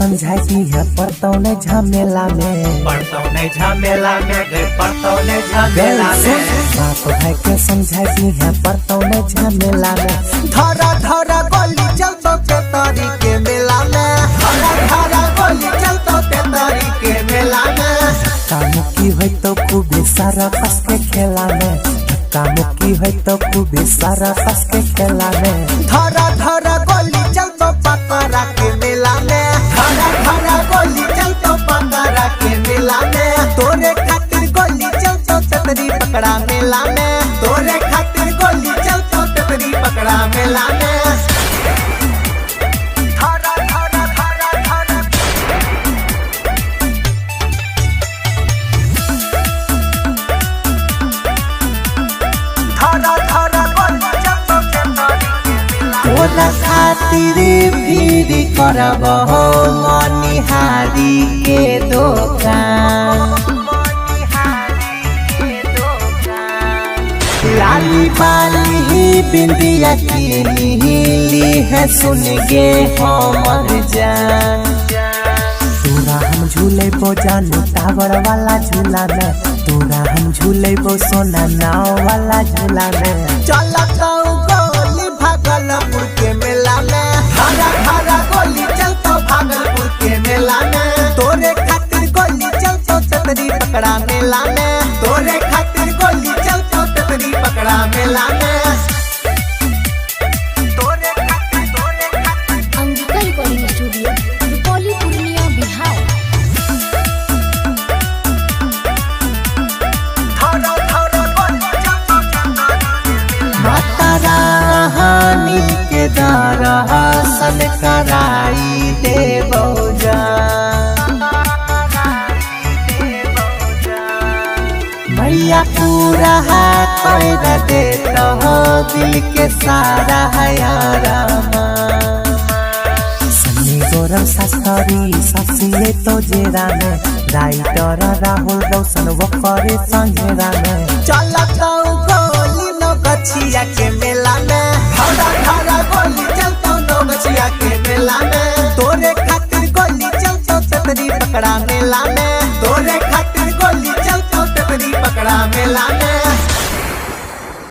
समझाती है पड़तौ ने झमेला में, पड़तौ ने झमेला में, पड़तौ ने झमेला में। बाप भाई के समझाती है पड़तौ ने झमेला में। धरा धरा गोली चलतो तेतरी के मेला में, धरा धरा गोली चलतो तेतरी के मेला में। कामुकी है तो खूब सारा फंस के खेला में, कामुकी है तो खूब सारा फंस के खेला में। धरा धरा गोली चलतो पकड़ा के मेला में, धरा धरा गोली चलतो पकड़ा के मेला में। तोरे खातिर गोली चलतो तेतरी पकड़ा मेला में, तोरे खातिर गोली चलतो तेतरी पकड़ा मेला में। तोरा खातिर भीड़ करब हो मनिहारी के दुकान, लाली बाली बिंदिया की नीली है सुन गे हमर जान। तोरा हम झूले बो जानू टावर वाला झूला में, तोरा हम झूले बो सोना नाव वाला झूला में। चलतो गोली भागलपुर के मेला में, धरा धरा गोली चलतो भागलपुर के मेला में। तोरे खातिर गोली चलतो तेतरी पकड़ा मेला में, तोरे खातिर गोली चलतो तेतरी पकड़ा मेला में। Angika recording studio, Rupauli, Purnia, Bihar. माता रानी के दर्शन कराई देबो जान, मैया पूरा कर देता हो दिल के सारा हयारामा। सन्नी गौरव शास्त्री सासिए तो जेरा में, राइटर राहुल रोशन वो करे संघेरा में। चलतो गोली नौगछिया के मेला में, धरा धरा गोली चलतो नौगछिया के मेला में।